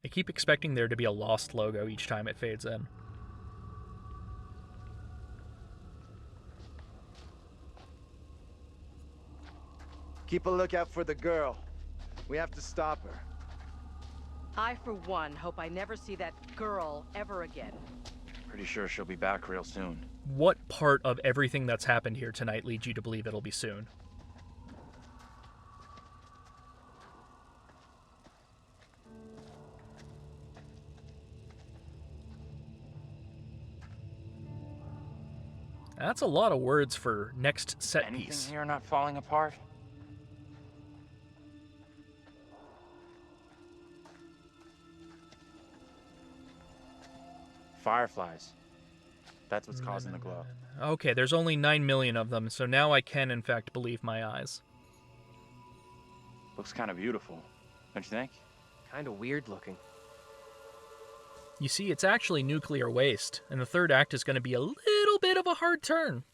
I keep expecting there to be a Lost logo each time it fades in. Keep a lookout for the girl. We have to stop her. I, for one, hope I never see that girl ever again. Pretty sure she'll be back real soon. What part of everything that's happened here tonight leads you to believe it'll be soon? That's a lot of words for next set Anything piece. here not falling apart? Fireflies. That's what's causing the glow. Okay, there's only 9 million of them, so now I can in fact believe my eyes. Looks kind of beautiful, don't you think? Kind of weird looking. You see, it's actually nuclear waste, and the third act is going to be a little bit of a hard turn.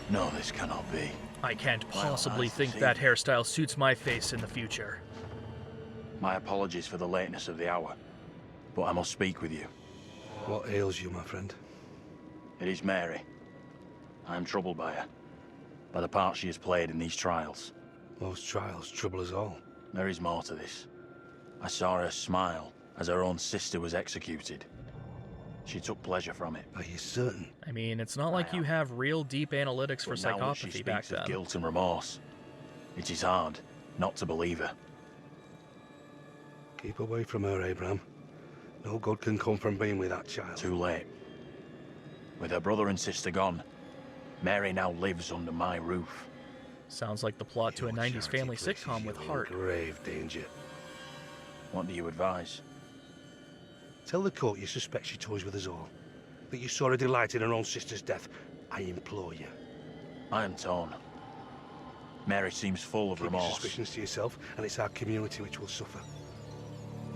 No, this cannot be. I can't possibly eyes think deceive that me. hairstyle suits my face in the future. My apologies for the lateness of the hour, but I must speak with you. What ails you, my friend? It is Mary. I am troubled by her, by the part she has played in these trials. Most trials trouble us all. There is more to this. I saw her smile as her own sister was executed. She took pleasure from it. Are you certain? I mean, it's not like you have real deep analytics for But now that she psychopathy back speaks of then. guilt and remorse, it is hard not to believe her. Keep away from her, Abraham. No good can come from being with that child. Too late. With her brother and sister gone, Mary now lives under my roof. Sounds like the plot to a Your 90s charity family places sitcom you with in heart. grave danger. What do you advise? Tell the court you suspect she toys with us all. That you saw her delight in her own sister's death. I implore you. I am torn. Mary seems full of Keep your remorse. suspicions to yourself, and it's our community which will suffer.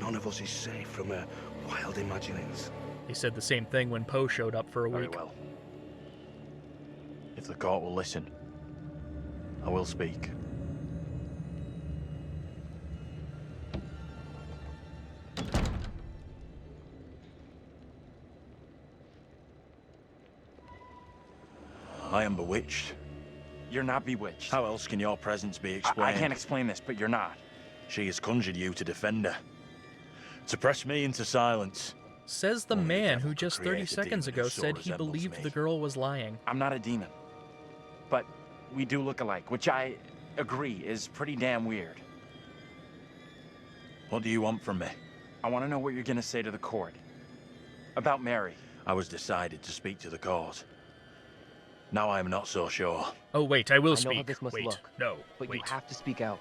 None of us is safe from her wild imaginings. He said the same thing when Poe showed up for a Very week. well. If the court will listen, I will speak. I am bewitched. You're not bewitched. How else can your presence be I explained? can't explain this, but you're not. She has conjured you to defend her. To press me into silence. Says the Only the man devil who could just create 30 a seconds demon who ago so said he resembles believed me. the girl was lying. I'm not a demon. But we do look alike, which I agree is pretty damn weird. What do you want from me? I want to know what you're going to say to the court. About Mary. I was decided to speak to the court. Now I am not so sure. Oh, wait, I will I know how speak. this must Wait, look, no, But wait. you have to speak out.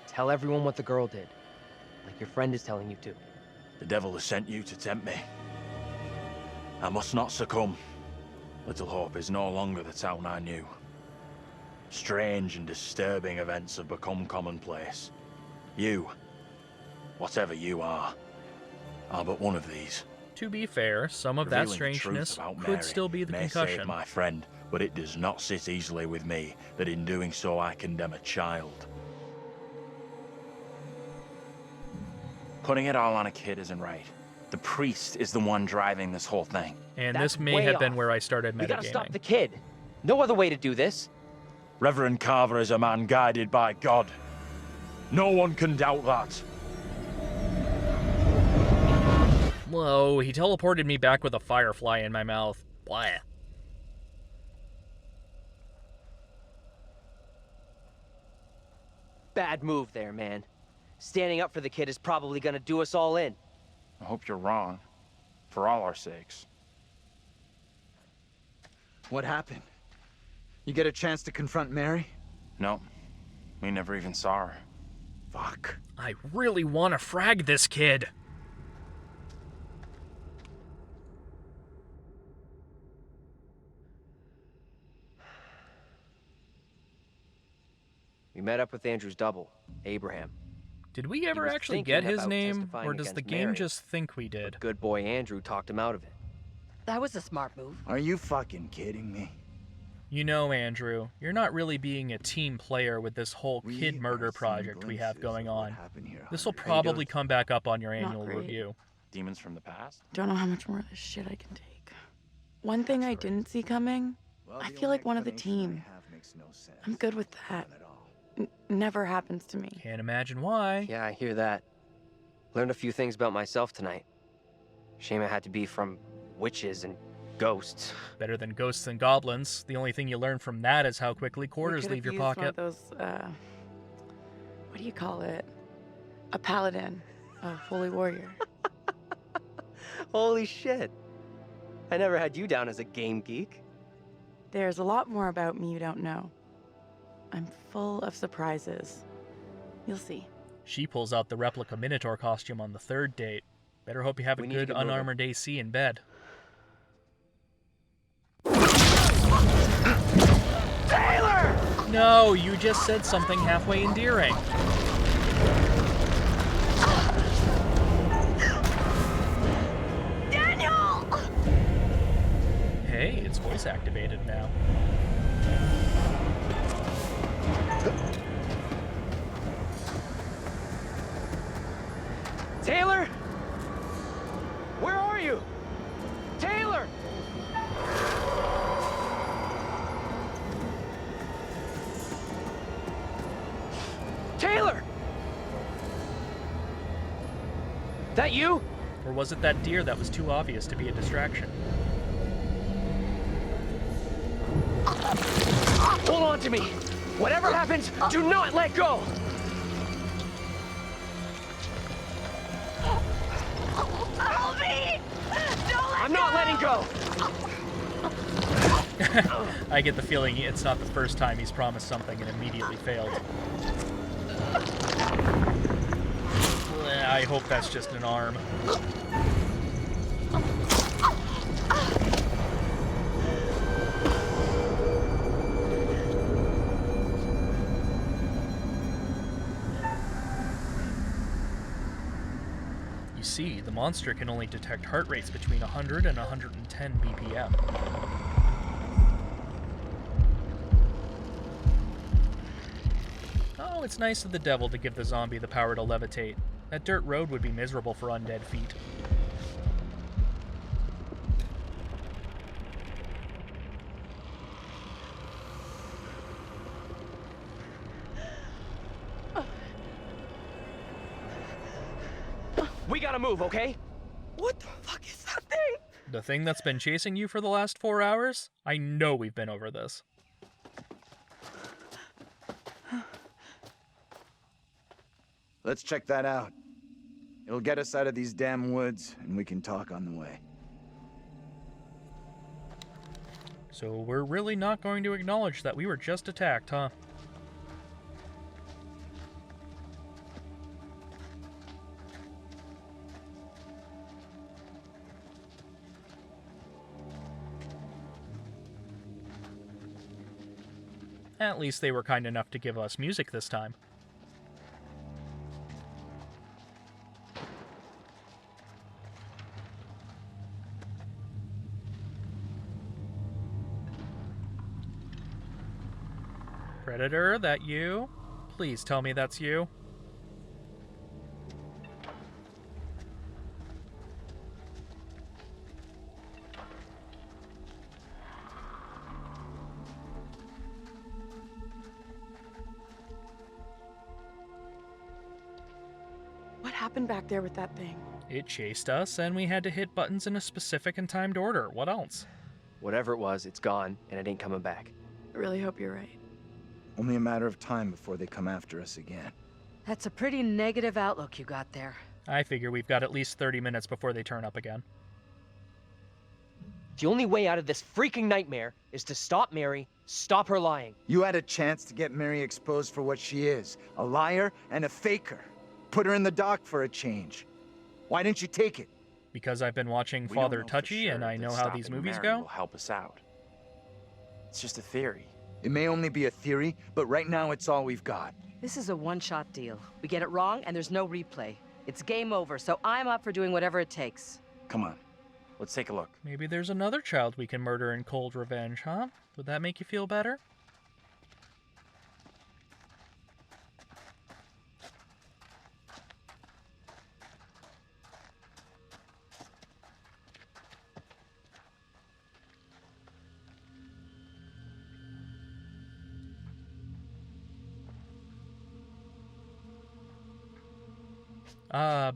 Tell everyone what the girl did. Like your friend is telling you to. The devil has sent you to tempt me. I must not succumb. Little Hope is no longer the town I knew. Strange and disturbing events have become commonplace. You, whatever you are but one of these. To be fair, some of that Revealing the truth strangeness about could Mary still be the may concussion. save my friend, but it does not sit easily with me that in doing so I condemn a child. Putting it all on a kid isn't right. The priest is the one driving this whole thing. And That's this may way have been off. where I started We gotta stop metagaming. the kid. No other way to do this. Reverend Carver is a man guided by God. No one can doubt that. Whoa, he teleported me back with a firefly in my mouth. Blah. Bad move there, man. Standing up for the kid is probably gonna do us all in. I hope you're wrong. For all our sakes. What happened? You get a chance to confront Mary? No. We never even saw her. Fuck. I really want to frag this kid. We met up with Andrew's double, Abraham. Did we ever was actually thinking get his about name, testifying or does the against game Mary. just think we did? Good boy Andrew talked him out of it. That was a smart move. Are you fucking kidding me? You know, Andrew, you're not really being a team player with this whole kid murder project we have going on. This will probably come back up on your annual great. review. Demons from the past? Don't know how much more of this shit I can take. One thing I didn't see coming, I feel like one of the team. I'm good with that. Never happens to me. Can't imagine why. Yeah, I hear that. Learned a few things about myself tonight. Shame it had to be from witches and ghosts. Better than ghosts and goblins. The only thing you learn from that is how quickly quarters We could've leave your used pocket. One of those, what do you call it? A paladin, a holy warrior. Holy shit. I never had you down as a game geek. There's a lot more about me you don't know. I'm full of surprises. You'll see. She pulls out the replica Minotaur costume on the third date. Better hope you have a We need to good get moving. unarmored AC in bed. Taylor! No, you just said something halfway endearing. Daniel! Hey, it's voice activated now. Taylor? Where are you? Taylor! Taylor! That you? Or was it that deer that was too obvious to be a distraction? Hold on to me. Whatever happens, do not let go. Help me! Don't let I'm not letting go. I get the feeling it's not the first time he's promised something and immediately failed. I hope that's just an arm. You see, the monster can only detect heart rates between 100 and 110 BPM. Oh, it's nice of the devil to give the zombie the power to levitate. That dirt road would be miserable for undead feet. We gotta move, okay? What the fuck is that thing? The thing that's been chasing you for the last 4 hours? I know we've been over this. Let's check that out. It'll get us out of these damn woods, and we can talk on the way. So we're really not going to acknowledge that we were just attacked, huh? At least they were kind enough to give us music this time. Predator, that you? Please tell me that's you. What happened back there with that thing? It chased us, and we had to hit buttons in a specific and timed order. What else? Whatever it was, it's gone, and it ain't coming back. I really hope you're right. Only a matter of time before they come after us again. That's a pretty negative outlook you got there. I figure we've got at least 30 minutes before they turn up again. The only way out of this freaking nightmare is to stop Mary, stop her lying. You had a chance to get Mary exposed for what she is, a liar and a faker. Put her in the dock for a change. Why didn't you take it? Because I've been watching We don't Father know for Touchy, sure and I that know how these stopping movies Mary go. will help us out. It's just a theory. It may only be a theory, but right now it's all we've got. This is a one-shot deal. We get it wrong, and there's no replay. It's game over, so I'm up for doing whatever it takes. Come on. Let's take a look. Maybe there's another child we can murder in cold revenge, huh? Would that make you feel better?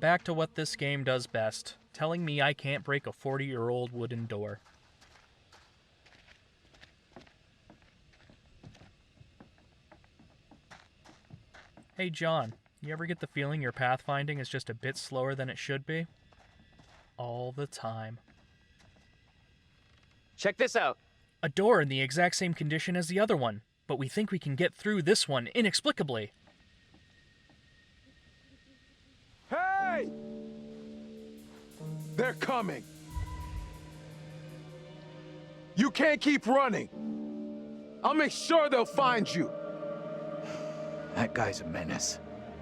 Back to what this game does best. Telling me I can't break a 40-year-old wooden door. Hey John, you ever get the feeling your pathfinding is just a bit slower than it should be? All the time. Check this out. A door in the exact same condition as the other one, but we think we can get through this one inexplicably. Hey! They're coming. You can't keep running. I'll make sure they'll find you. That guy's a menace.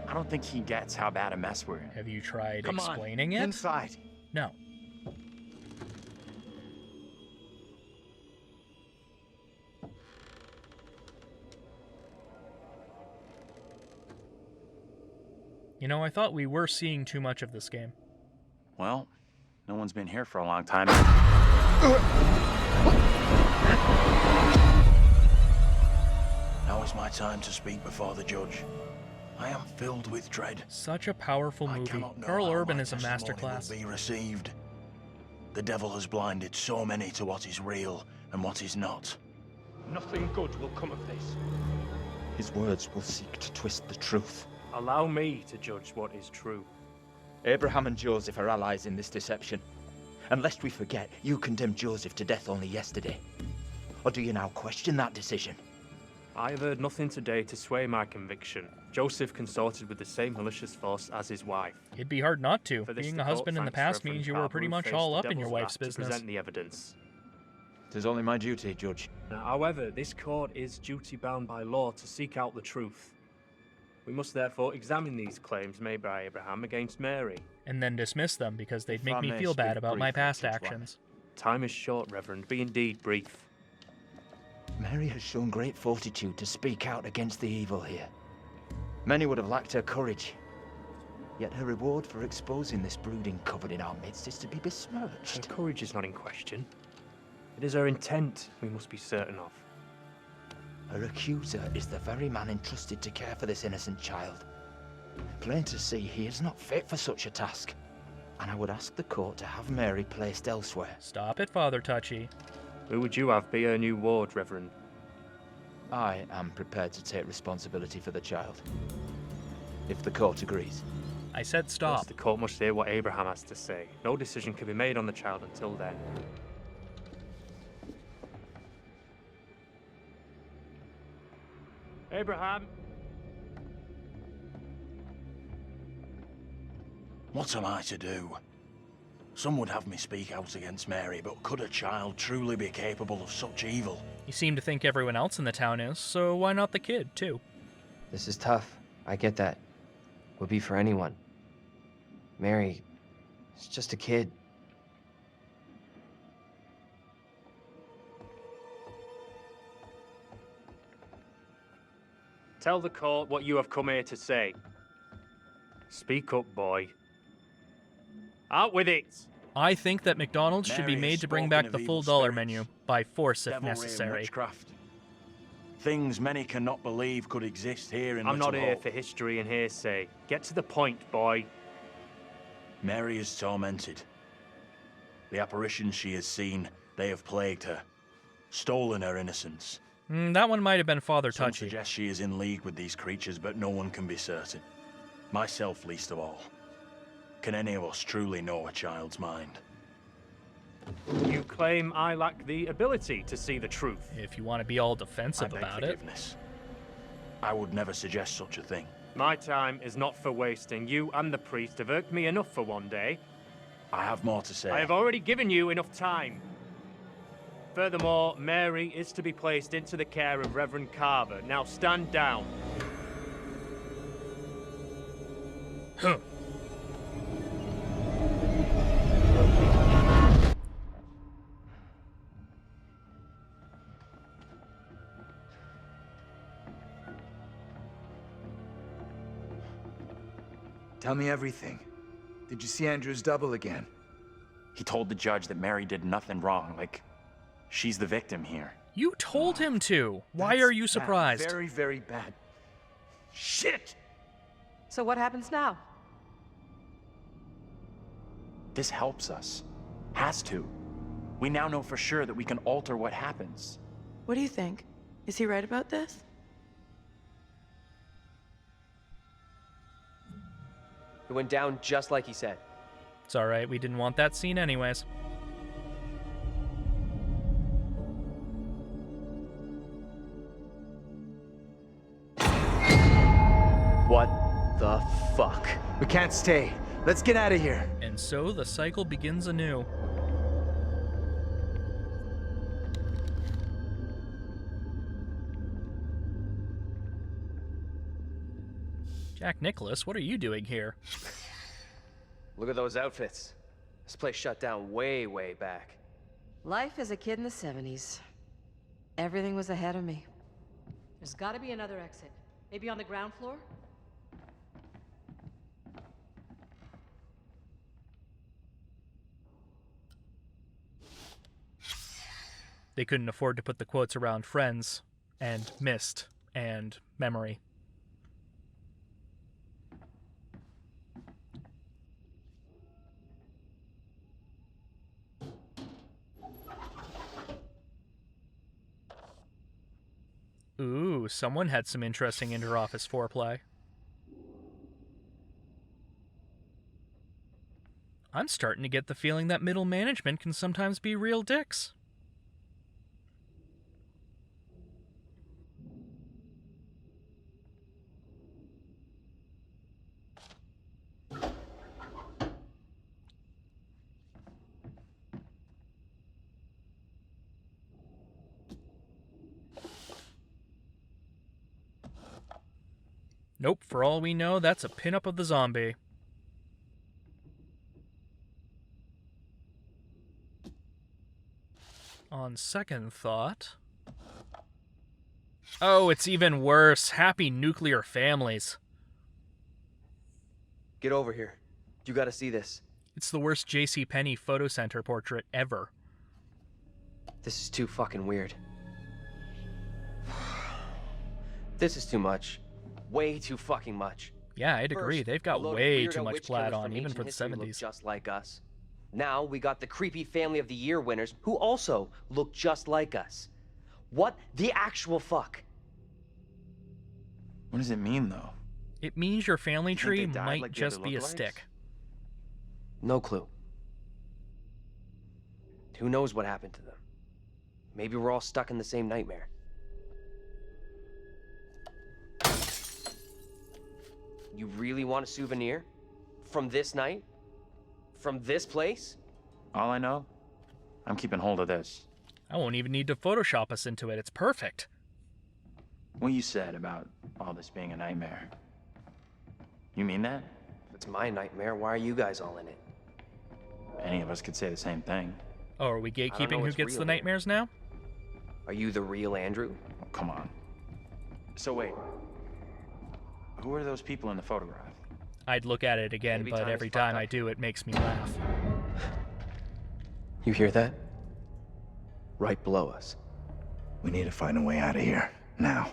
I don't think he gets how bad a mess we're in. Have you tried Come on, explaining it? inside. No. You know, I thought we were seeing too much of this game. Well, no one's been here for a long time. Now is my time to speak before the judge. I am filled with dread. Such a powerful I movie. cannot know Carl how Urban my is a testimony masterclass. will be received. The devil has blinded so many to what is real and what is not. Nothing good will come of this. His words will seek to twist the truth. Allow me to judge what is true. Abraham and Joseph are allies in this deception. And lest we forget, you condemned Joseph to death only yesterday. Or do you now question that decision? I have heard nothing today to sway my conviction. Joseph consorted with the same malicious force as his wife. It'd be hard not to. For this, Being the a court husband in the thanks past Reverend means you were pretty Carver, who much faced all the up in your devil's wife's wrath to business. present the evidence. It is only my duty, Judge. However, this court is duty-bound by law to seek out the truth. We must therefore examine these claims made by Abraham against Mary. And then dismiss them because they'd If make I me may feel bad speak about my briefly, past Judge actions. Time is short, Reverend. Be indeed brief. Mary has shown great fortitude to speak out against the evil here. Many would have lacked her courage. Yet her reward for exposing this brooding covered in our midst is to be Her besmirched. courage is not in question. It is her intent we must be certain of. Her accuser is the very man entrusted to care for this innocent child. Plain to see, he is not fit for such a task. And I would ask the court to have Mary placed elsewhere. Stop it, Father Touchy. Who would you have be her new ward, Reverend? I am prepared to take responsibility for the child. If the court agrees. I said First, stop. the court must hear what Abraham has to say. No decision can be made on the child until then. Abraham! What am I to do? Some would have me speak out against Mary, but could a child truly be capable of such evil? You seem to think everyone else in the town is, so why not the kid, too? This is tough. I get that. Would be for anyone. Mary is just a kid. Tell the court what you have come here to say. Speak up, boy. Out with it! I think that McDonald's should be Mary made has to bring spoken back of the full evil dollar spirits, menu, by force if devilry and necessary. witchcraft. Things many cannot believe could exist here in I'm not Little here Hope. for history and hearsay. Get to the point, boy. Mary is tormented. The apparitions she has seen, they have plagued her, stolen her innocence. That one might have been Father Some Touchy. suggest she is in league with these creatures, but no one can be certain. Myself least of all. Can any of us truly know a child's mind? You claim I lack the ability to see the truth. If you want to be all I defensive beg about it. forgiveness. I would never suggest such a thing. My time is not for wasting. You and the priest have irked me enough for one day. I have more to say. I have already given you enough time. Furthermore, Mary is to be placed into the care of Reverend Carver. Now stand down. Tell me everything. Did you see Andrew's double again? He told the judge that Mary did nothing wrong, like she's the victim here. You told him to. Why That's are you surprised? Bad. Very, very bad. Shit! So what happens now? This helps us. Has to. We now know for sure that we can alter what happens. What do you think? Is he right about this? It went down just like he said. It's alright, we didn't want that scene anyways. What the fuck? We can't stay. Let's get out of here. And so the cycle begins anew. Jack Nicholas, what are you doing here? Look at those outfits. This place shut down way, way back. Life as a kid in the 70s. Everything was ahead of me. There's gotta be another exit. Maybe on the ground floor? They couldn't afford to put the quotes around friends, and missed, and memory. Ooh, someone had some interesting inter-office foreplay. I'm starting to get the feeling that middle management can sometimes be real dicks. Nope, for all we know, that's a pinup of the zombie. On second thought... Oh, it's even worse. Happy nuclear families. Get over here. You gotta see this. It's the worst JCPenney photo center portrait ever. This is too fucking weird. This is too much. Way too fucking much. Yeah, I'd agree. First, They've got a load of way weirdo too much witch plaid killers on, from even for the ancient history look 70s. just like us. Now we got the creepy family of the year winners who also look just like us. What the actual fuck? What does it mean, though? It means your family You think tree they died might like the just other be a lookalikes? stick. No clue. Who knows what happened to them? Maybe we're all stuck in the same nightmare. You really want a souvenir? From this night? From this place? All I know, I'm keeping hold of this. I won't even need to Photoshop us into it. It's perfect. What you said about all this being a nightmare. You mean that? If it's my nightmare, why are you guys all in it? Any of us could say the same thing. Oh, are we gatekeeping who what's gets the real nightmares now? Are you the real Andrew? Oh, come on. So wait. Who are those people in the photograph? I'd look at it again, Maybe but time every is fucked time up. I do, it makes me laugh. You hear that? Right below us. We need to find a way out of here. Now.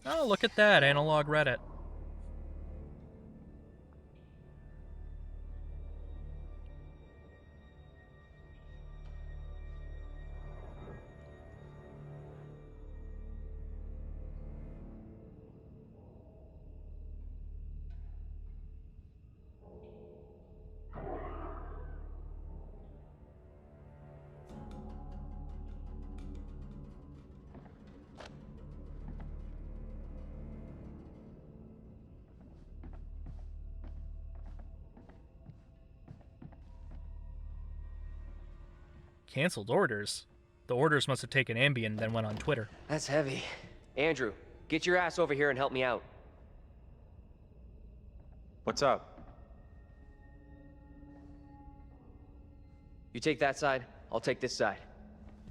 Oh, look at that, analog Reddit. Canceled orders? The orders must have taken Ambien and then went on Twitter. That's heavy. Andrew, get your ass over here and help me out. What's up? You take that side, I'll take this side.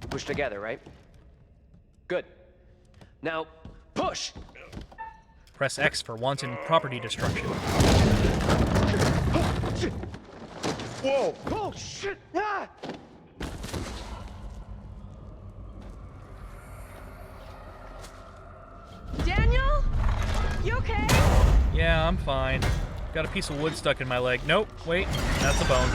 Push together, right? Good. Now, push! Press X for wanton property destruction. Whoa! Oh, shit! Ah! Daniel? You okay? Yeah, I'm fine. Got a piece of wood stuck in my leg. Nope, wait, that's a bone.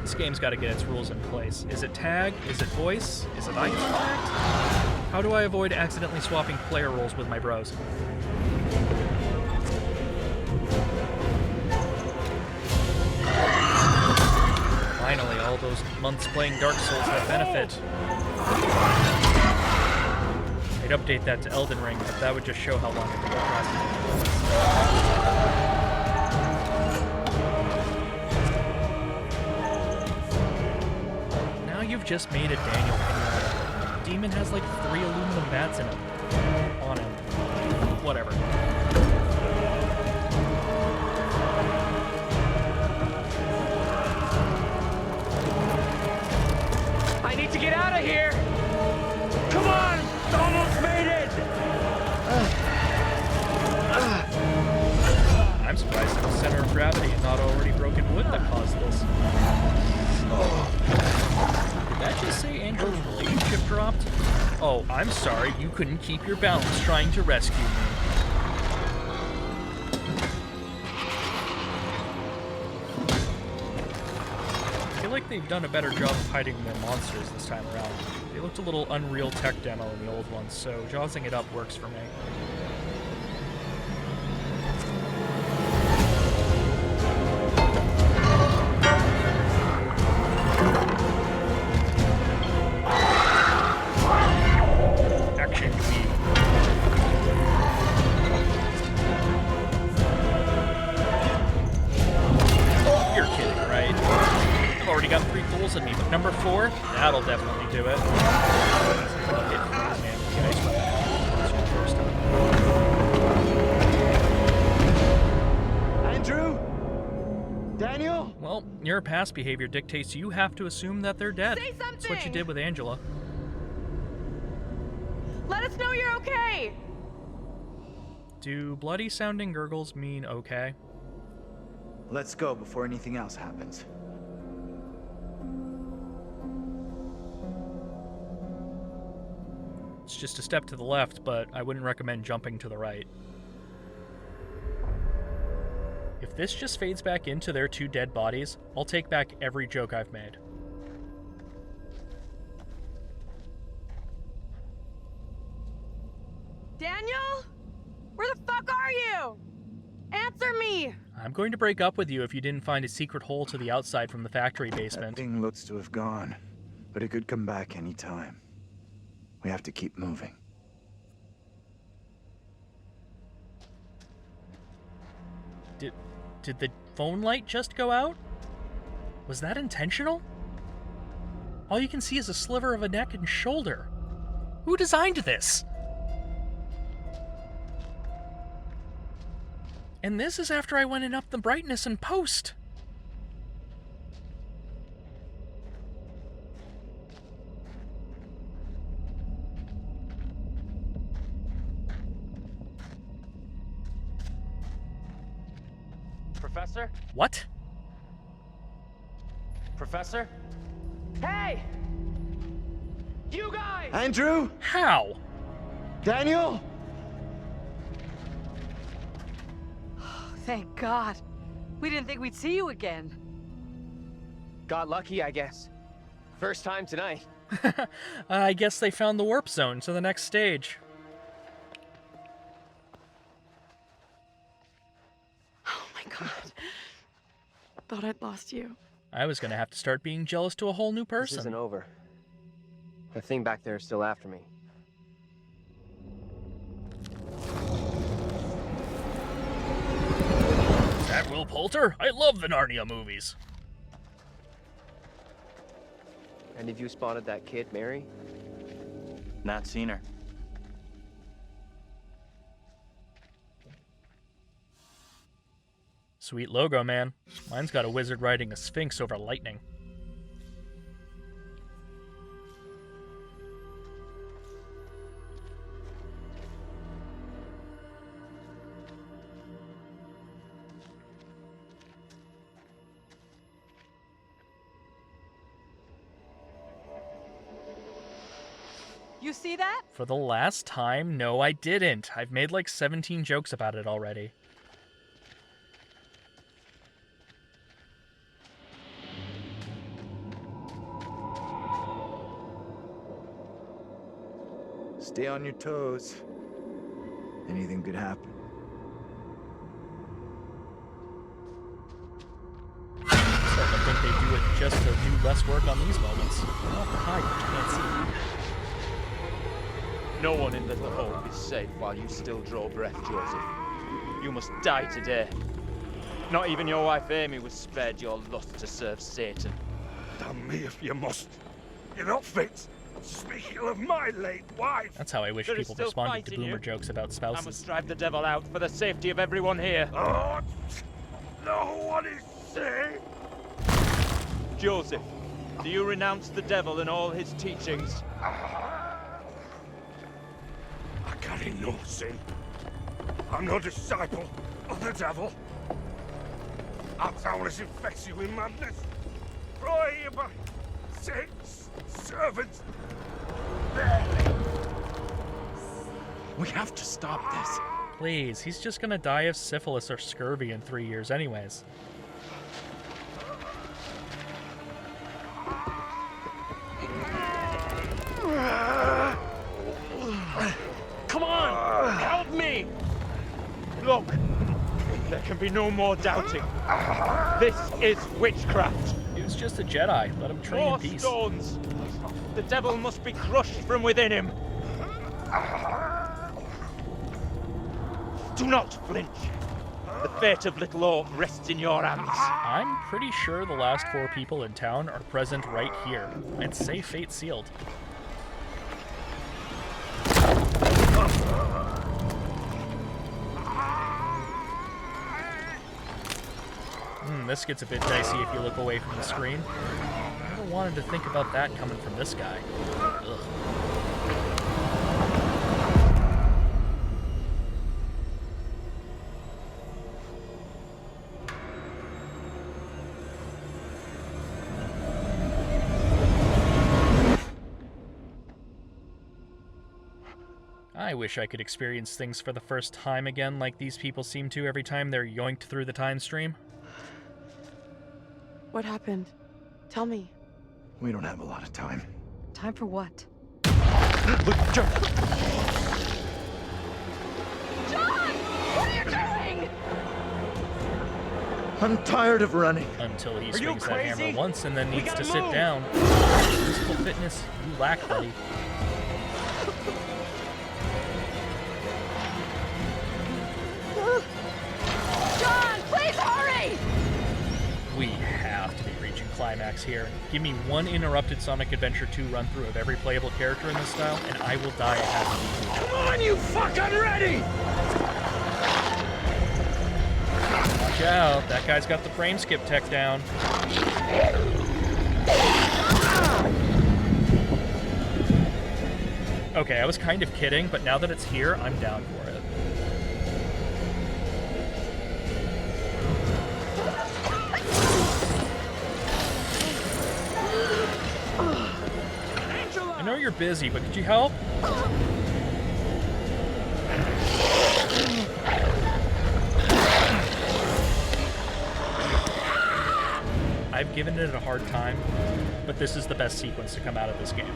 This game's got to get its rules in place. Is it tag? Is it voice? Is it eye contact? How do I avoid accidentally swapping player roles with my bros? Finally, all those months playing Dark Souls have benefit. I'd update that to Elden Ring, but that would just show how long I've been procrastinating. Now you've just made a Daniel pinata. The demon has like 3 aluminum bats in him. On him. Whatever. I need to get out of here! Come on! Almost made it! I'm surprised the center of gravity is not already broken wood that caused this. Did that just say Andrew's relationship dropped? Oh, I'm sorry, you couldn't keep your balance trying to rescue me. I feel like they've done a better job of hiding their monsters this time around. They looked a little Unreal Tech demo in the old ones, so jazzing it up works for me. Action Wii. You're kidding, right? I've already got 3 fools in me, but number 4? That'll definitely do it. Andrew? Daniel? Well, your past behavior dictates you have to assume that they're dead. Say something! That's what you did with Angela. Let us know you're okay! Do bloody-sounding gurgles mean okay? Let's go before anything else happens. It's just a step to the left, but I wouldn't recommend jumping to the right. If this just fades back into their 2 dead bodies, I'll take back every joke I've made. Daniel? Where the fuck are you? Answer me! I'm going to break up with you if you didn't find a secret hole to the outside from the factory That basement. thing looks to have gone, but it could come back any time. We have to keep moving. Did the phone light just go out? Was that intentional? All you can see is a sliver of a neck and shoulder. Who designed this? And this is after I went and upped the brightness in post. Professor? What? Professor? Hey! You guys! Andrew? How? Daniel? Thank God. We didn't think we'd see you again. Got lucky, I guess. First time tonight. I guess they found the warp zone to the next stage. Oh my God. Thought I'd lost you. I was gonna have to start being jealous to a whole new This person. isn't over. The thing back there is still after me. Is that Will Poulter? I love the Narnia movies. And have you spotted that kid, Mary? Not seen her. Sweet logo, man. Mine's got a wizard riding a sphinx over lightning. You see that? For the last time, no, I didn't. I've made like 17 jokes about it already. Stay on your toes. Anything could happen. So I think they do it just to do less work on these moments. Oh, hi, you can't see. No one in Little Hope is safe while you still draw breath, Joseph. You must die today. Not even your wife Amy was spared your lust to serve Satan. Damn me if you must. You're not fit. Speaking of my late wife. That's how I wish There is people still responded fight to in boomer you. jokes about I spouses. must drive the devil out for the safety of everyone here. Oh, no one is safe. Joseph, do you renounce the devil and all his teachings? I carry no sin. I'm no disciple of the devil. Our townless infects you with madness. Brought here by Satan's servants. We have to stop this. Please, he's just gonna die of syphilis or scurvy in 3 years anyways. Come on! Help me! Look, there can be no more doubting. This is witchcraft. He was just a Jedi. Let him train in More peace. stones. The devil must be crushed from within him. Do not flinch. The fate of Little Hope rests in your hands. I'm pretty sure the last 4 people in town are present right here. I'd say fate sealed. This gets a bit dicey if you look away from the screen. Never wanted to think about that coming from this guy. Ugh. I wish I could experience things for the first time again like these people seem to every time they're yoinked through the time stream. What happened? Tell me. We don't have a lot of time. Time for what? Look, John! John! What are you doing? I'm tired of running. Until he you swings that hammer crazy? once and then We needs to gotta sit move. down. Physical fitness, you lack, buddy. John, please hurry! We have to be reaching climax here. Give me one interrupted Sonic Adventure 2 run-through of every playable character in this style, and I will die a happy death. Come on, you fucking ready! Watch out, that guy's got the frame skip tech down. Okay, I was kind of kidding, but now that it's here, I'm down for it. I know you're busy, but could you help? I've given it a hard time, but this is the best sequence to come out of this game.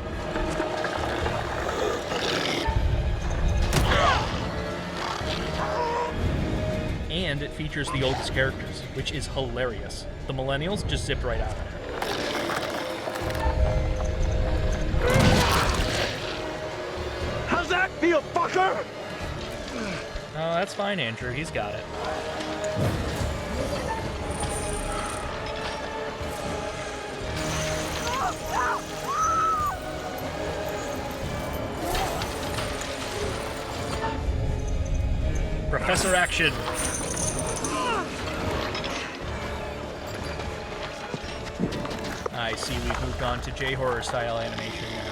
And it features the oldest characters, which is hilarious. The millennials just zipped right out of it. How's that feel, fucker? Oh, that's fine, Andrew. He's got it. Professor Action! I see we've moved on to J-horror style animation now.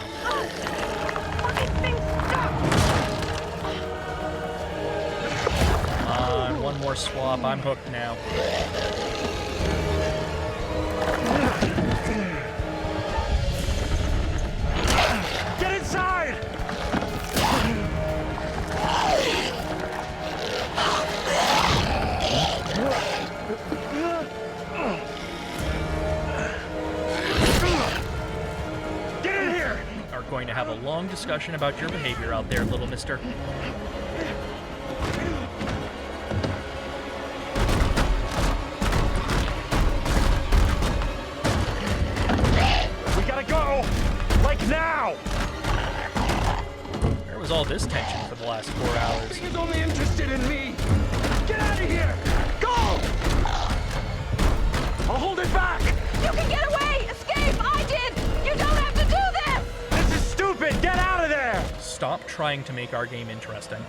Come on, one more swap. I'm hooked now. Get inside! have a long discussion about your behavior out there, little mister. We gotta go! Like now! Where was all this tension for the last 4 hours? He's only interested in me! Get out of here! Go! I'll hold it back! You can get away! Escape! I did! You don't have to do this! This is stupid! Get out of there! Stop trying to make our game interesting.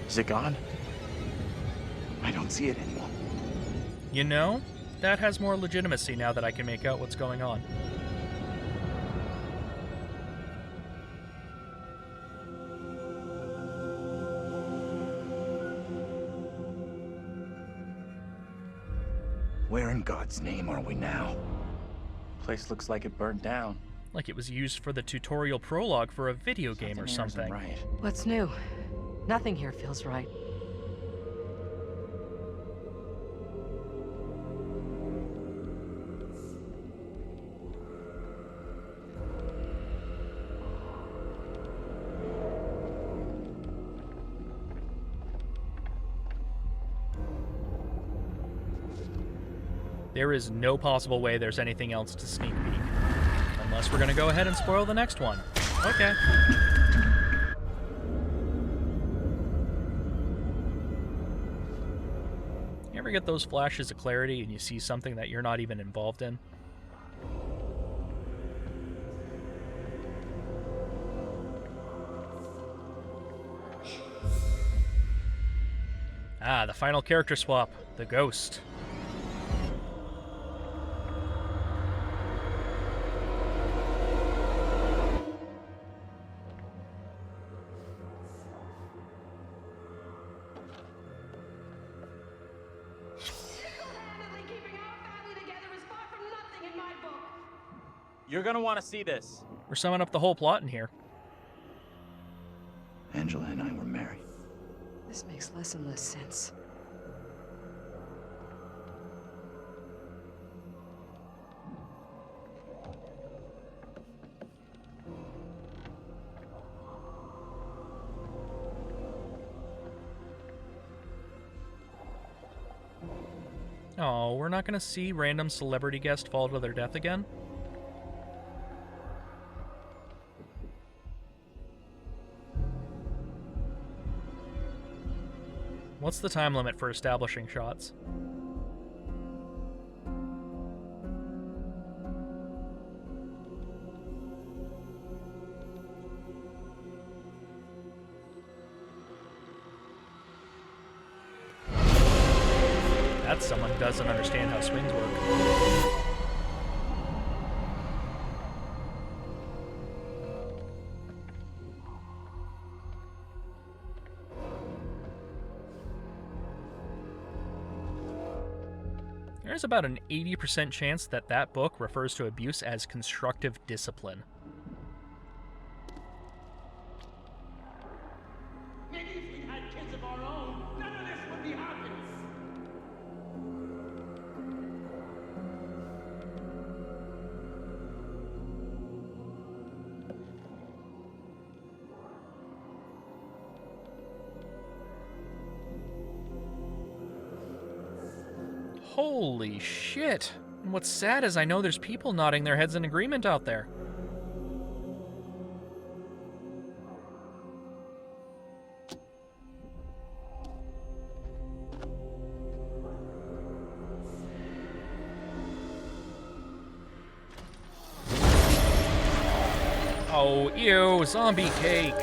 Is it gone? I don't see it anymore. You know, that has more legitimacy now that I can make out what's going on. Where in God's name are we now? Place looks like it burned down. Like it was used for the tutorial prologue for a video game or Something something. here isn't right. What's new? Nothing here feels right. There is no possible way there's anything else to sneak peek. Unless we're gonna go ahead and spoil the next one. Okay. You ever get those flashes of clarity and you see something that you're not even involved in? Ah, the final character swap, the ghost. You're gonna want to see this. We're summing up the whole plot in here. Angela and I were married. This makes less and less sense. Oh, we're not gonna see random celebrity guest fall to their death again? What's the time limit for establishing shots? That's someone who doesn't understand how swings work. There's about an 80% chance that that book refers to abuse as constructive discipline. Maybe if we had kids of our own, none of this would be happening. Holy shit! And what's sad is I know there's people nodding their heads in agreement out there. Oh, ew, zombie cake!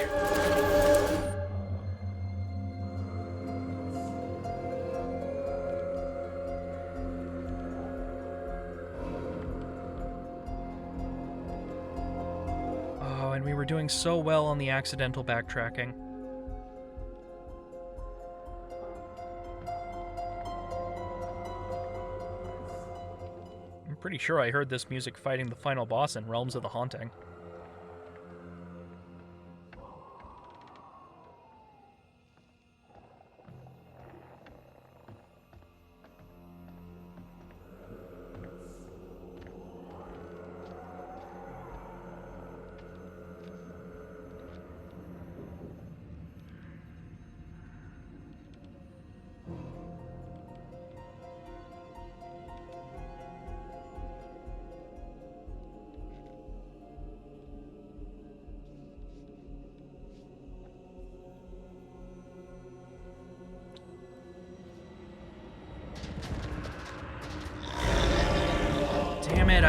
And we were doing so well on the accidental backtracking. I'm pretty sure I heard this music fighting the final boss in Realms of the Haunting.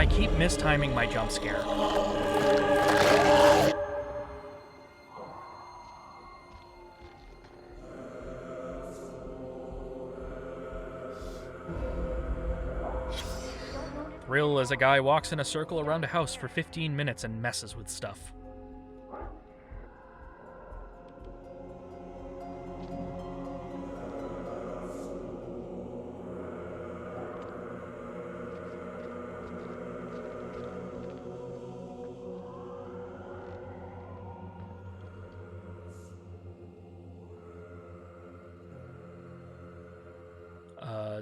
I keep mistiming my jump scare. Thrill as a guy walks in a circle around a house for 15 minutes and messes with stuff.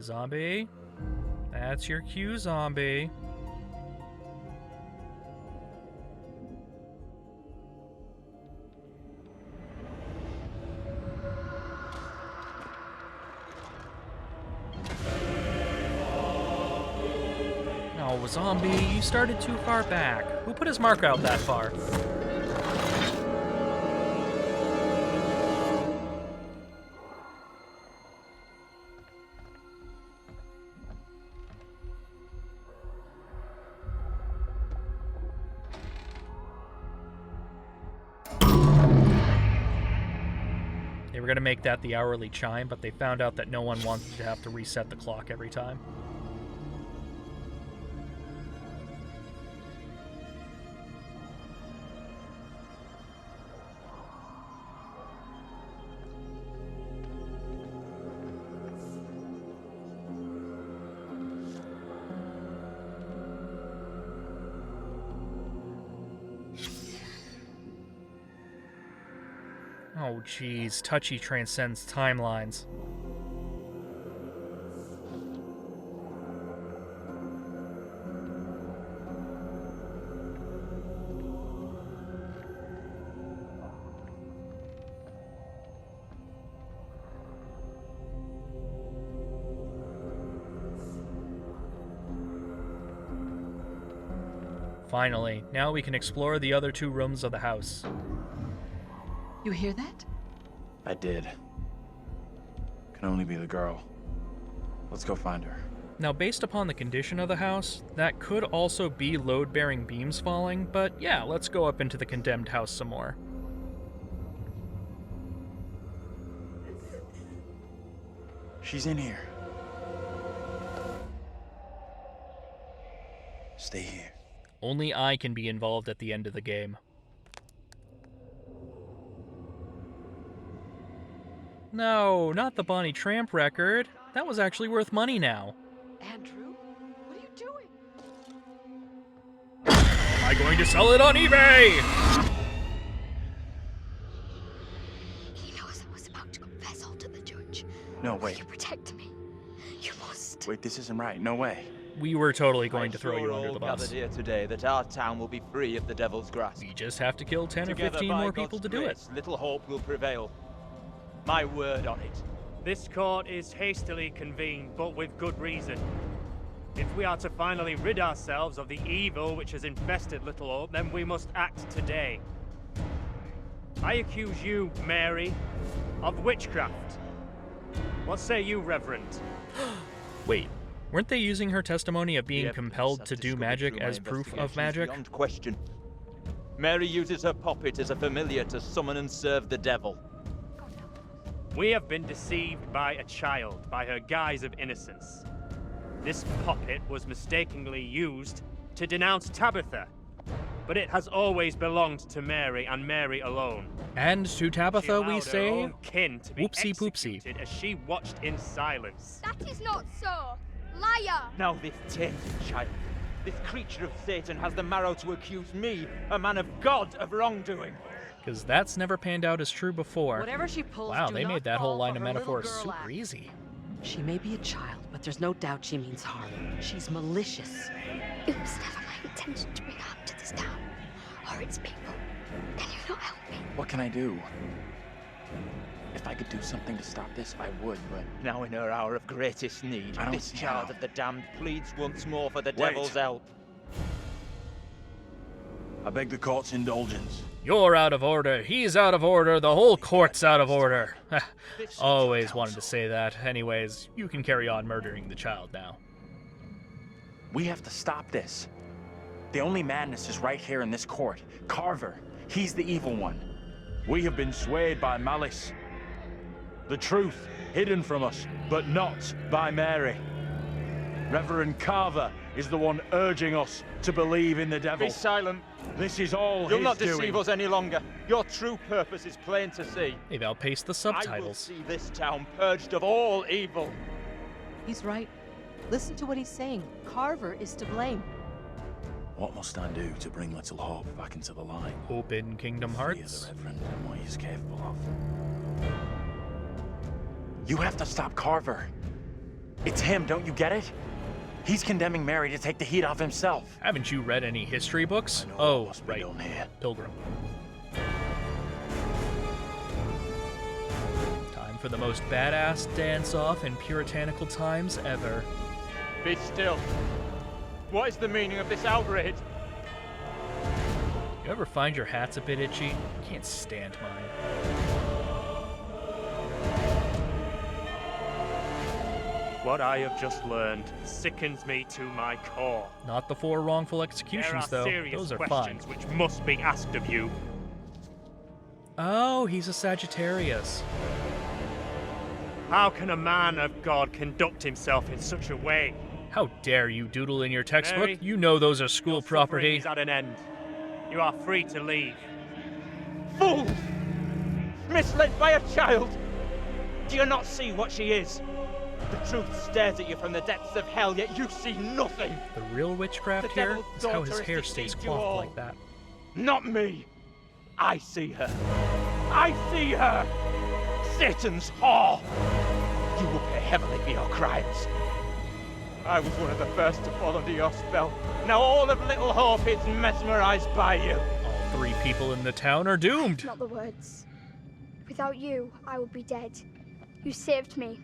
Zombie? That's your cue, zombie. No, zombie, you started too far back. Who put his marker out that far? They were going to make that the hourly chime, but they found out that no one wanted to have to reset the clock every time. Oh, geez. Touchy transcends timelines. Finally, now we can explore the other 2 rooms of the house. You hear that? I did. Can only be the girl. Let's go find her. Now, based upon the condition of the house, that could also be load-bearing beams falling, but yeah, let's go up into the condemned house some more. She's in here. Stay here. Only I can be involved at the end of the game. No, not the Bonnie Tramp record. That was actually worth money now. Andrew? What are you doing? Am I going to sell it on eBay? He knows I was about to confess all to the judge. No, wait. You protect me. You must. Wait, this isn't right. No way. We were totally going to throw you under the bus. Gathered here today that our town will be free of the devil's grasp. We just have to kill 10 Together, or 15 by more people God's to do it. grace, little hope will prevail. My word on it. This court is hastily convened, but with good reason. If we are to finally rid ourselves of the evil which has infested Little Hope, then we must act today. I accuse you, Mary, of witchcraft. What say you, Reverend? Wait, weren't they using her testimony of being compelled to do magic as proof of magic? Beyond question. Mary uses her puppet as a familiar to summon and serve the devil. We have been deceived by a child, by her guise of innocence. This puppet was mistakenly used to denounce Tabitha, but it has always belonged to Mary and Mary alone. And to Tabitha we say, her own kin to be whoopsie poopsie. executed as she watched in silence. That is not so. Liar! Now this tainted child, this creature of Satan has the marrow to accuse me, a man of God, of wrongdoing. Because that's never panned out as true before. Whatever she pulls, Wow, do they not made that whole fall line for of her little metaphors girl super act. easy. She may be a child, but there's no doubt she means harm. She's malicious. It was never my intention to bring harm to this town or its people. Can you not help me? What can I do? If I could do something to stop this, I would, but... Now in her hour of greatest need, I don't this see child how. of the damned pleads once more for the Wait. devil's help. I beg the court's indulgence. You're out of order, he's out of order, the whole court's out of order. Always wanted to say that. Anyways, you can carry on murdering the child now. We have to stop this. The only madness is right here in this court. Carver, he's the evil one. We have been swayed by malice. The truth hidden from us, but not by Mary. Reverend Carver is the one urging us to believe in the devil. Be silent. This is all You'll his not doing. deceive us any longer. Your true purpose is plain to see. They've outpaced the I will subtitles. see this town purged of all evil. He's right. Listen to what he's saying. Carver is to blame. What must I do to bring Little Hope back into the light? Open Kingdom Fear Hearts. the Reverend and what he is capable of. You have to stop Carver. It's him, don't you get it? He's condemning Mary to take the heat off himself. Haven't you read any history books? I know Oh, what must be right. done here. Pilgrim. Time for the most badass dance-off in puritanical times ever. Be still. What is the meaning of this outrage? You ever find your hat's a bit itchy? I can't stand mine. What I have just learned sickens me to my core. Not the 4 wrongful There executions, are though. serious Those are fine. questions which must be asked of you. Oh, he's a Sagittarius. How can a man of God conduct himself in such a way? How dare you doodle in your textbook? Mary, You know those are school Your property. suffering is at an end. You are free to leave. Fool! Misled by a child! Do you not see what she is? The truth stares at you from the depths of hell, yet you see nothing! The real witchcraft The here devil's is how his daughter hair has stays deceived you coiffed all. like that. Not me! I see her! I see her! Satan's whore! You will pay heavily for your crimes. I was one of the first to fall under your spell. Now all of Little Hope is mesmerized by you. All 3 people in the town are doomed. Not the words. Without you, I would be dead. You saved me.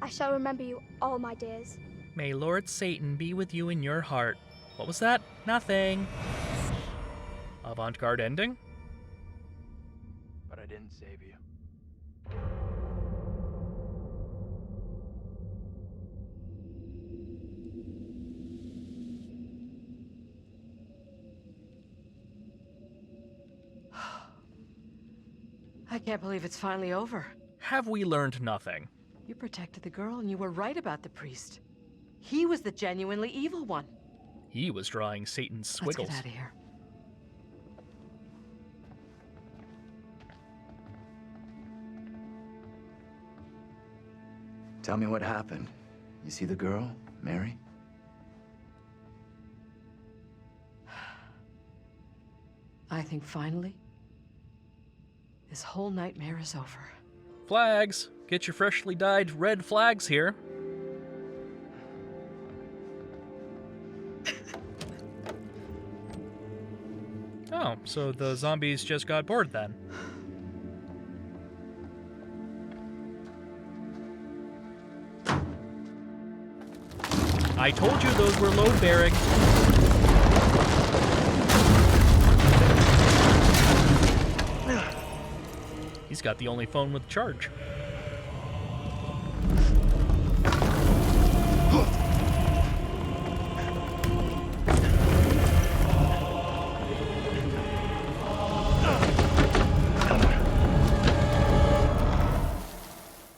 I shall remember you all my days. May Lord Satan be with you in your heart. What was that? Nothing. Avant-garde ending? But I didn't save you. I can't believe it's finally over. Have we learned nothing? You protected the girl, and you were right about the priest. He was the genuinely evil one. He was drawing Satan's Let's squiggles. get out of here. Tell me what happened. You see the girl, Mary? I think finally, this whole nightmare is over. Flags! Get your freshly dyed red flags here. Oh, so the zombies just got bored then. I told you those were load-bearing. He's got the only phone with charge.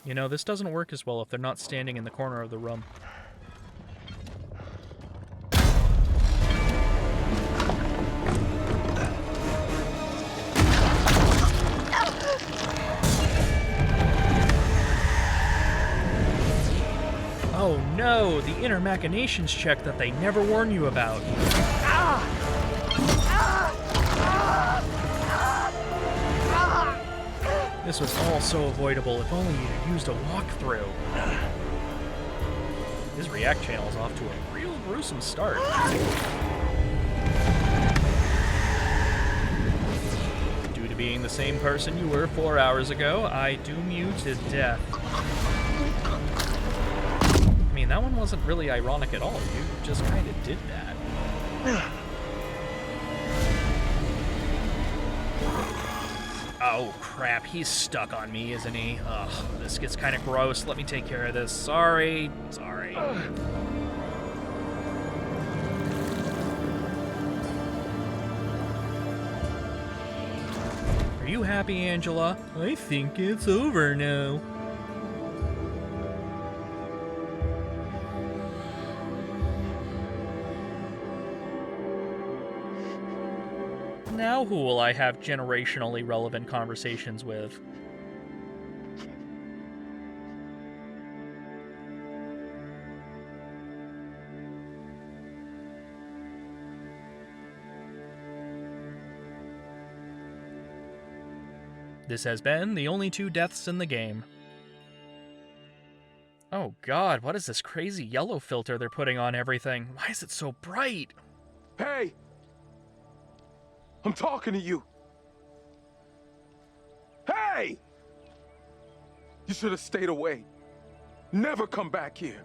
You know, this doesn't work as well if they're not standing in the corner of the room. Oh no, the inner machinations check that they never warn you about. This was all so avoidable if only you'd used a walkthrough. His React channel is off to a real gruesome start. Due to being the same person you were 4 hours ago, I doom you to death. I mean, that one wasn't really ironic at all. You just kind of did that. Oh, crap. He's stuck on me, isn't he? Ugh, this gets kind of gross. Let me take care of this. Sorry. Sorry. Are you happy, Angela? I think it's over now. Now who will I have generationally relevant conversations with? This has been the only 2 deaths in the game. Oh god, what is this crazy yellow filter they're putting on everything? Why is it so bright? Hey! I'm talking to you. Hey! You should have stayed away. Never come back here.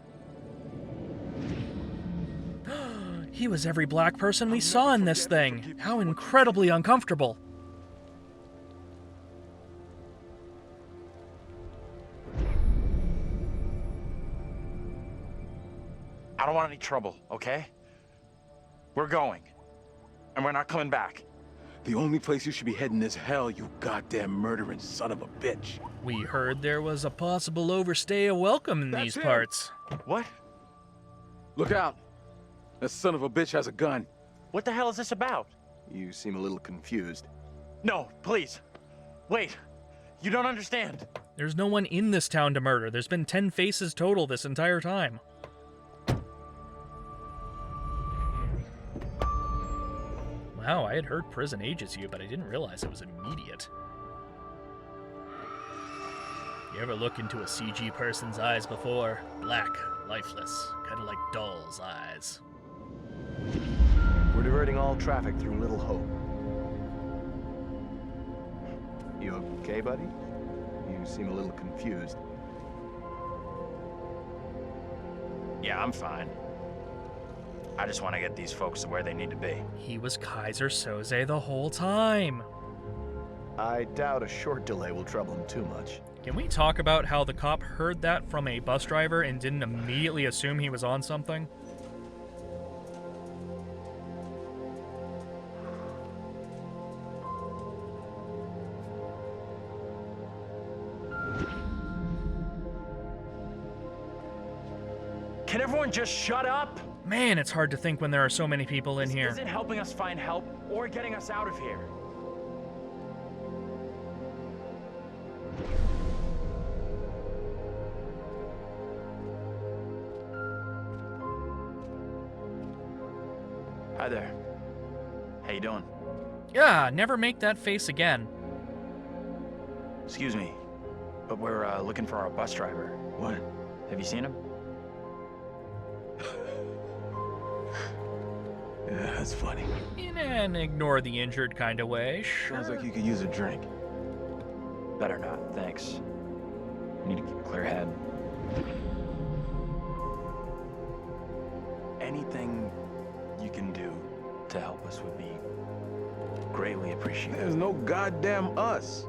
He was every black person we saw in this thing. How incredibly uncomfortable. I don't want any trouble, okay? We're going. And we're not coming back. The only place you should be heading is hell, you goddamn murdering son of a bitch. We heard there was a possible overstay of welcome in these parts. What? Look out. That son of a bitch has a gun. What the hell is this about? You seem a little confused. No, please. Wait. You don't understand. There's no one in this town to murder. There's been 10 faces total this entire time. Wow, I had heard prison ages you, but I didn't realize it was immediate. You ever look into a CG person's eyes before? Black, lifeless, kind of like doll's eyes. We're diverting all traffic through Little Hope. You okay, buddy? You seem a little confused. Yeah, I'm fine. I just want to get these folks to where they need to be. He was Kaiser Soze the whole time. I doubt a short delay will trouble him too much. Can we talk about how the cop heard that from a bus driver and didn't immediately assume he was on something? Can everyone just shut up? Man, it's hard to think when there are so many people in here. This isn't helping us find help or getting us out of here. Hi there. How you doing? Yeah, never make that face again. Excuse me, but we're looking for our bus driver. What? Have you seen him? Yeah, that's funny. In an ignore the injured kind of way, sure. Sounds like you could use a drink. Better not, thanks. I need to keep a clear head. Anything you can do to help us would be greatly appreciated. There's no goddamn us.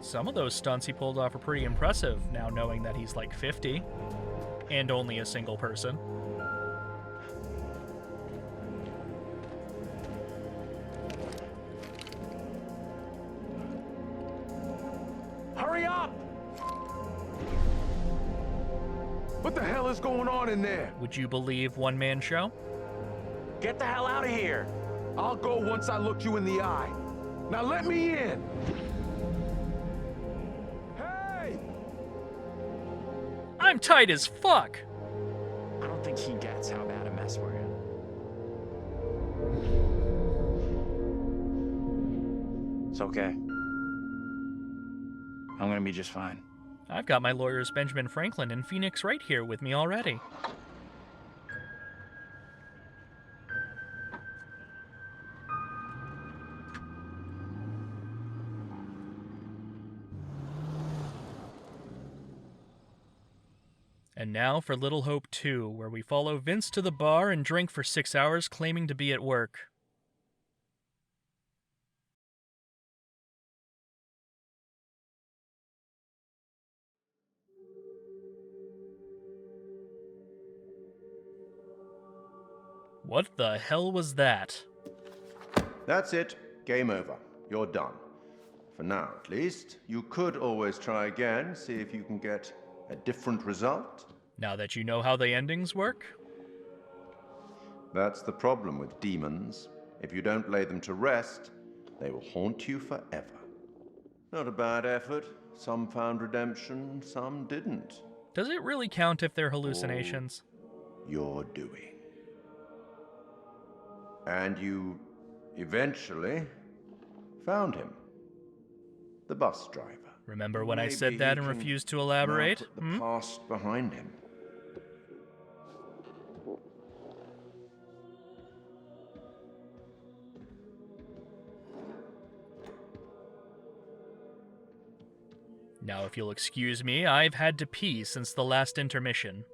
Some of those stunts he pulled off are pretty impressive, now knowing that he's like 50, and only a single person. Hurry up! What the hell is going on in there? Would you believe one-man show? Get the hell out of here! I'll go once I look you in the eye. Now let me in! I'm tight as fuck! I don't think he gets how bad a mess we're in. It's okay. I'm gonna be just fine. I've got my lawyers Benjamin Franklin and Phoenix right here with me already. And now for Little Hope 2, where we follow Vince to the bar and drink for 6 hours claiming to be at work. What the hell was that? That's it. Game over. You're done. For now, at least. You could always try again, see if you can get a different result. Now that you know how the endings work? That's the problem with demons. If you don't lay them to rest, they will haunt you forever. Not a bad effort. Some found redemption, some didn't. Does it really count if they're hallucinations? You're doing. And you eventually found him. The bus driver. Remember when I said that and refused to elaborate? Put the past behind him. Now, if you'll excuse me, I've had to pee since the last intermission.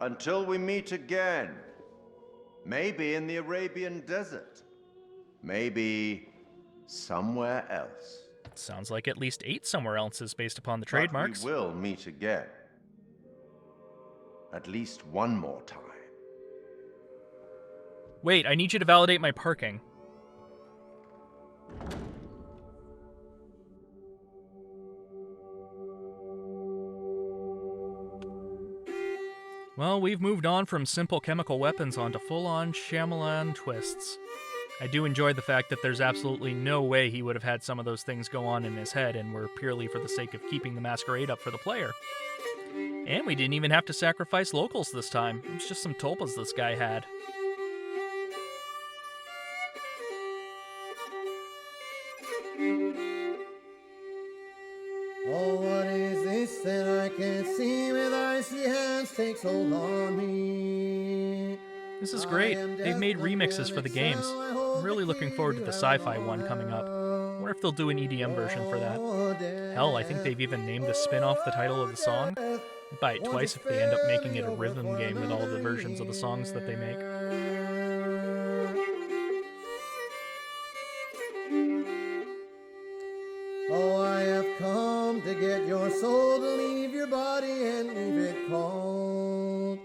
Until we meet again. Maybe in the Arabian desert. Maybe somewhere else. Sounds like at least 8 somewhere else's based upon the trademarks. But we will meet again. At least one more time. Wait, I need you to validate my parking. Well, we've moved on from simple chemical weapons onto full-on Shyamalan twists. I do enjoy the fact that there's absolutely no way he would have had some of those things go on in his head and were purely for the sake of keeping the masquerade up for the player. And we didn't even have to sacrifice locals this time. It was just some tulpas this guy had. Oh, what is this that I can't see with icy hands takes hold on me? This is great. They've made remixes for the games. I'm really looking forward to the sci-fi one coming up. I wonder if they'll do an EDM version for that. Hell, I think they've even named the spin-off the title of the song. I'd buy it twice if they end up making it a rhythm game with all the versions of the songs that they make. Oh, I have come to get your soul, to leave your body and leave it cold.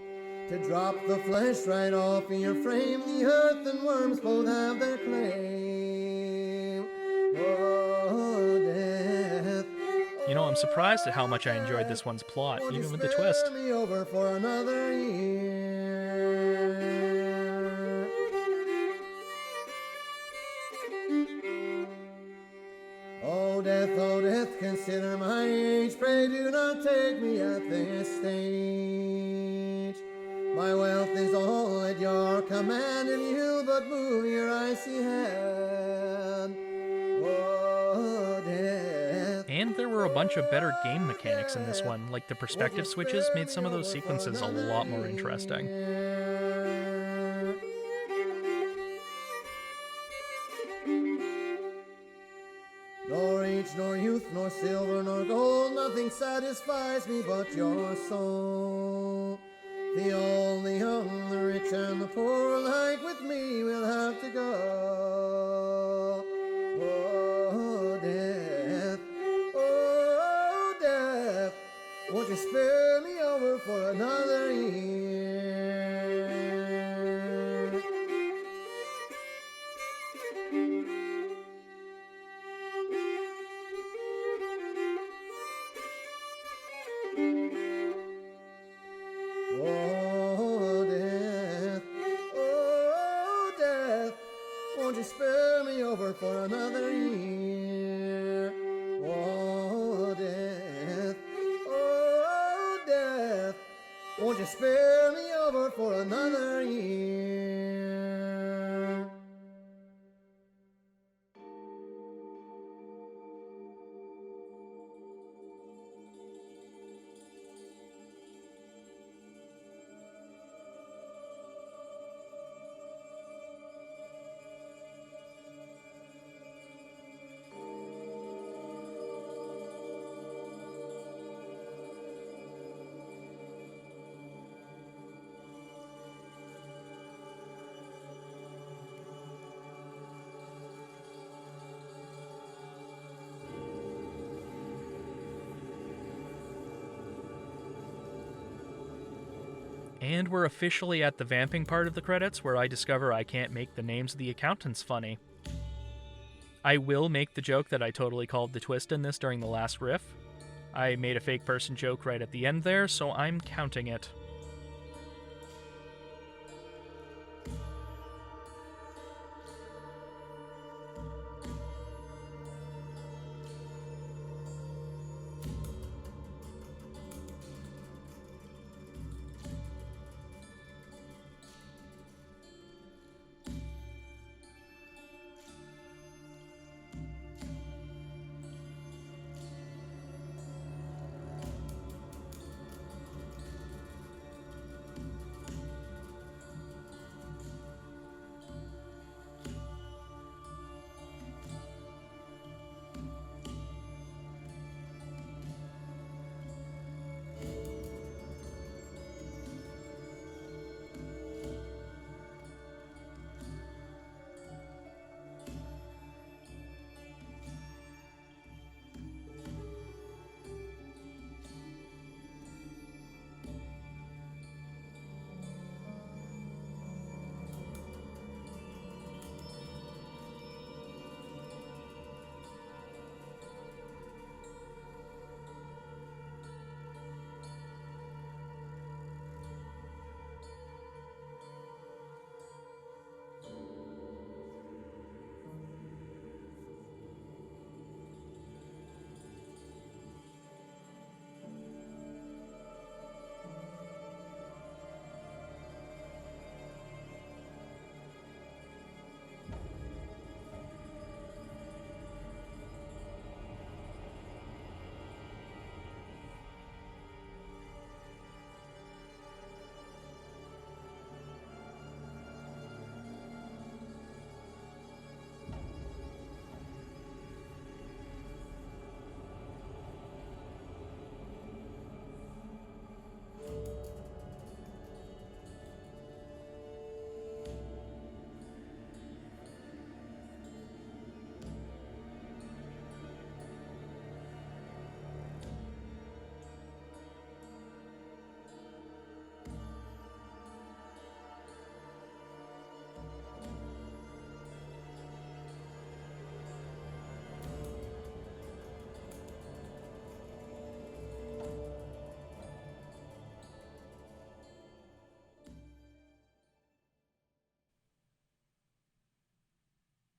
To drop the flesh right off in your frame, the earth and worms both have their claim. Oh, death. You know, I'm surprised at how much I enjoyed this one's plot, even with the twist. Spare me over for another year. Oh death, consider my age. Pray do not take me at this stage. My wealth is all at your command, and you but move your icy hand. Oh, death. And there were a bunch of better game mechanics in this one, like the perspective switches made some of those sequences a lot more interesting. Nor age, nor youth, nor silver, nor gold, nothing satisfies me but your soul. The old, the young, the rich, and the poor alike with me will have to go. Oh, death, oh, death, won't you spare me over for another year? Oh, death, won't you spare me over for another year? Oh, death, won't you spare me over for another year? And we're officially at the vamping part of the credits, where I discover I can't make the names of the accountants funny. I will make the joke that I totally called the twist in this during the last riff. I made a fake person joke right at the end there, so I'm counting it.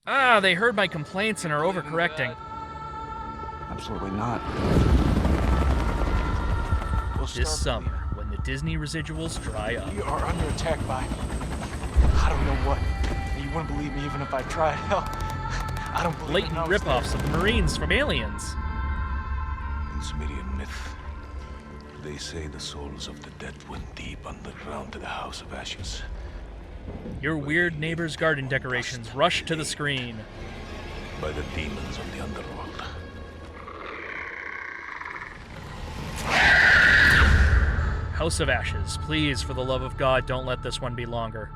Ah, they heard my complaints and are overcorrecting. Absolutely not. This summer, when the Disney residuals dry up. We are under attack by... I don't know what. You wouldn't believe me even if I tried. Hell, I don't believe Blatant rip-offs of the Marines from Aliens. In Sumerian myth, they say the souls of the dead went deep underground to the House of Ashes. Your weird neighbor's garden decorations rush to the screen. By the demons of the underworld. House of Ashes, please, for the love of God, don't let this one be longer.